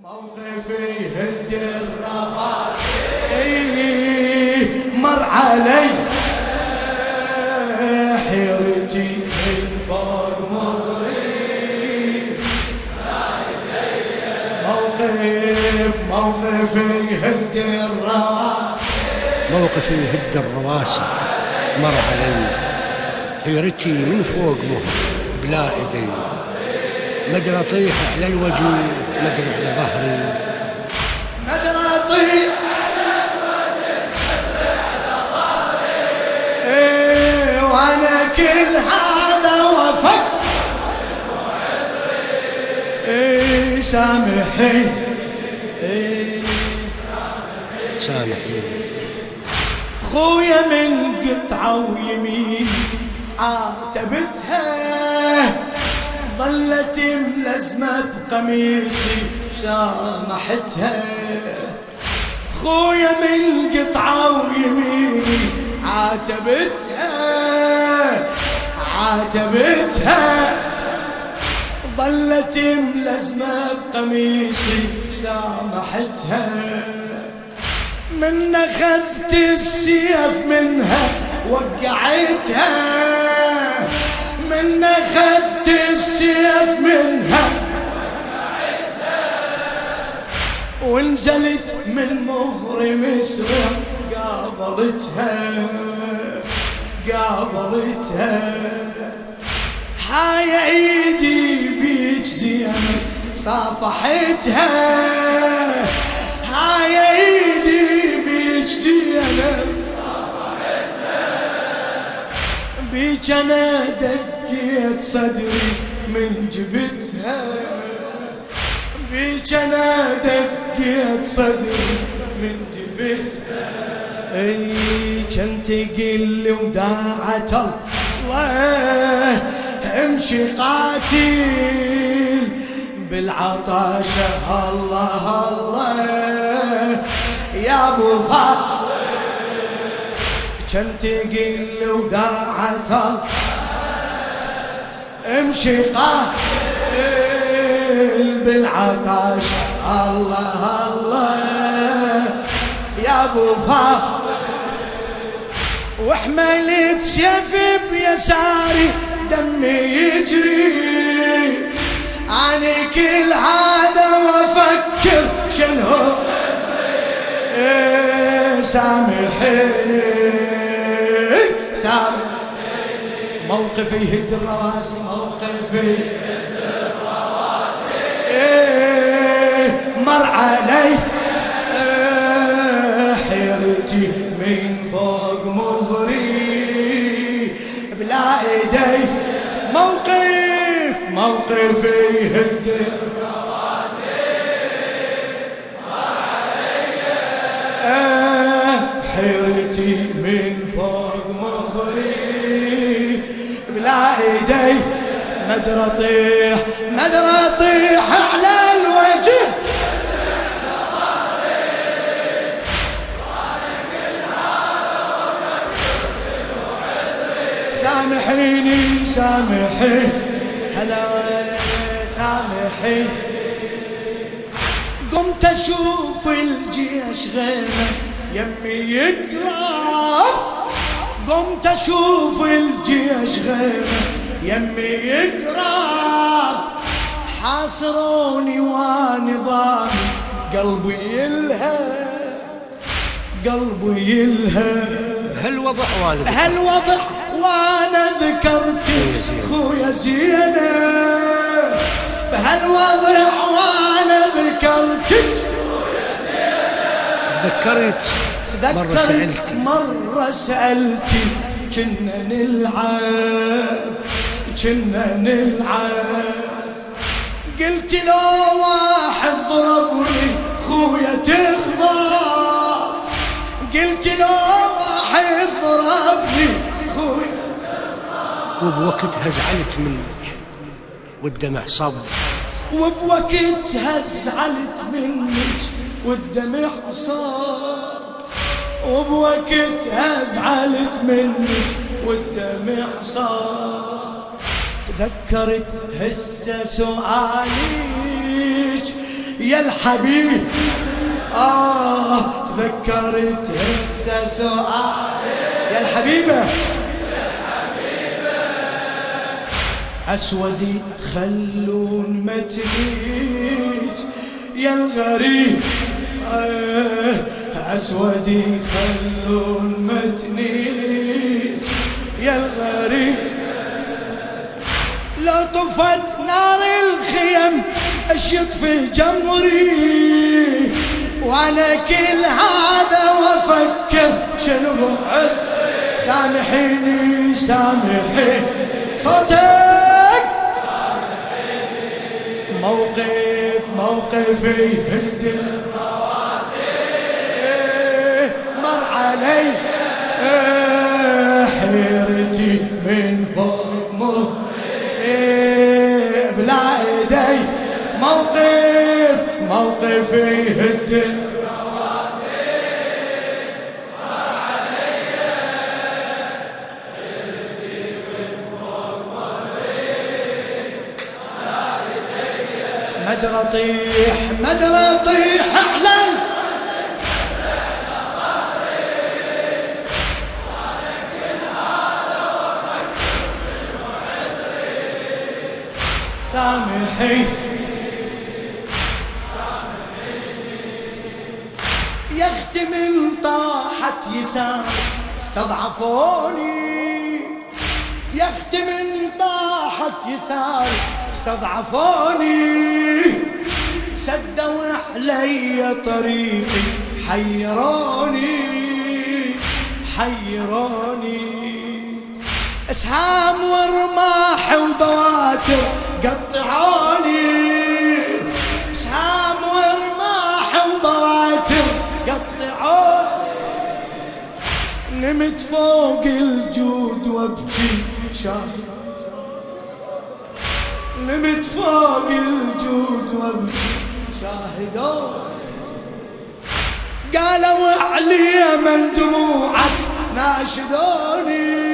موقفي هد الرواسي مر علي حيرتي من فوق مغري موقفي هد الرواسي موقفي هد الرواسي مر علي حيرتي من فوق مهر بلا ايدي مدري اطيح على الوجه مدري على ظهري مدري اطيح على الوجه مدري على ظهري وانا كل هذا وفق سامحي سامحي خويا من قطعة ويمين عاتبتها ظلت ملزمة بقميصي سامحتها خويا من قطعة ويمين عاتبتها ظلت ملزمة بقميصي سامحتها من أخذت السيف منها وقعتها من أخذت السيف منها وقعتها ونزلت من مهر مسرع قابلتها هاي ايدي بيك زينب صافحتها هاي ايدي بيك زينب بيك انا دقيت صدري من جبتها بيك انا دقيت صدري من جبتها اي كنت قل وداعة الله امشي قاتل بالعطاشة الله الله يا ابو فاضل كنت قل وداعة الله امشي قاتل بالعطاشة الله الله يا ابو فاضل وحملت سيف بيساري دمي يجري أنا كل هذا وأفكر شنو سامحيني موقفي هد الرواسي مر علي حيرتي من فوق مغري بلا ايدي موقفي هد الرواسي مر علي حيرتي من فوق مغري بلا ايدي مدري اطيح على الوجه سامحي هلا سامحي قمت اشوف الجيش غيره يمي يقرب قمت اشوف الجيش غيره يمي يقرب حاصروني ونظامي قلبي يلهب هالوضع وانا ذكرتك خويا زينب بهالوضع وانا ذكرتك خويا زينب تذكرت مرة سألتي كنا نلعب قلت لو واحد ضربني خويا تغضب قلت لو واحد ضربني خويا وبوقتها زعلت منك والدمع صب وبوقتها زعلت منك والدمع صب وبوقتها زعلت منك والدمع صب تذكرت هسه سؤاليك يا الحبيب تذكرت هسه سؤال يا الحبيبة أسودي خلون متنيج يا الغريب أسودي خلون متنيج يا الغريب لو طفت نار الخيم اش يطفي جمري وانا كل هذا وافكر شنو بعد سامحيني سامحيني صوتك موقفي هد الرواسي مر علي حيرتي من فوق بلا ايدي موقفي هد الرواسي مر علي حيرتي من فوق مدري اطيح اعلن سامحي يا اختي من طاحت يسار استضعفوني يا اختي من طاحت يسار استضعفوني سدوا علي طريقي حيروني اسهام ورماح وبواتر قطعوني اسهام ورماح وبواتر قطعوني نمت فوق الجود وابكي شاهد نمت فوق الجود وابكي شاهدون قالوا علي من دموعك ناشدوني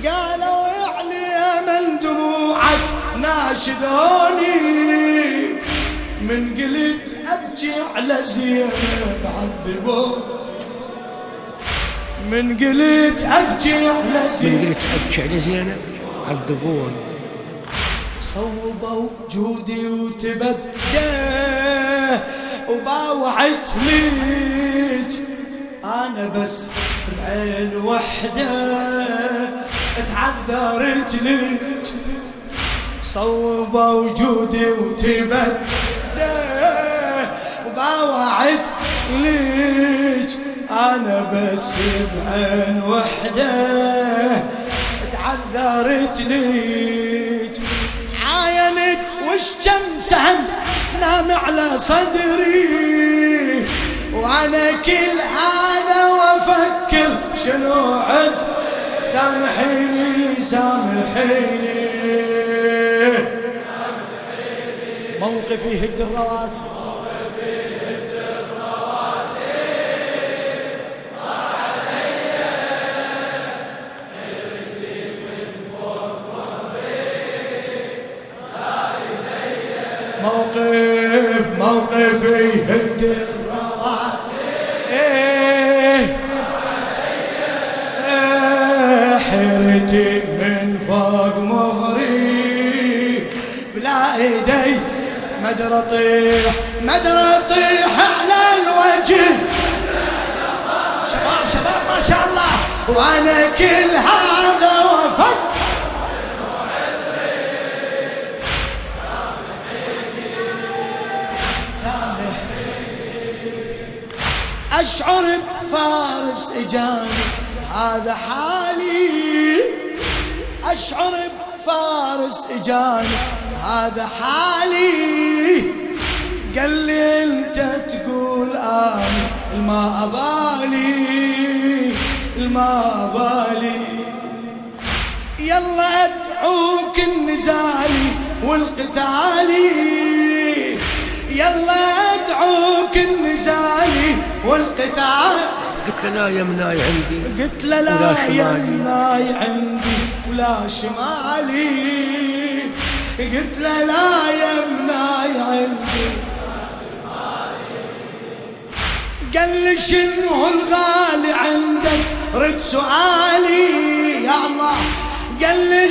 قالوا علي من دموعك ناشدوني من قلت ابكي على زينب عذبوني من قلت ابكي على زينب عذبوني صوبوا جودي وتبدى وباوعت ليج انا بس بعين وحده اتعذرت ليج صوبوا جودي وتبدى وباوعت ليج انا بس بعين وحده اتعذرت ليج عاينت والشمس سهم نام على صدري وانا كل هذا وافكر شنو عذ سامحيني موقفي هد الرواسي موقفي هد الرواسي حيرتي من فوق مغري بلا ايدي مدري اطيح على الوجه شباب ما شاء الله وانا كل هذا وفكر أشعر بفارس إجاني هذا حالي أشعر بفارس إجاني هذا حالي قال لي أنت تقول أنا الما أبالي يلا أدعوك النزالي والقتالي يلا أدعوك النزالي والقتال قلت له لا يمناي عندي قلت له لا يمناي عندي ولا شمالي قلت له لا يمناي عندي قال لي شنو الغالي عندك؟ رد سؤالي يا الله. قال لي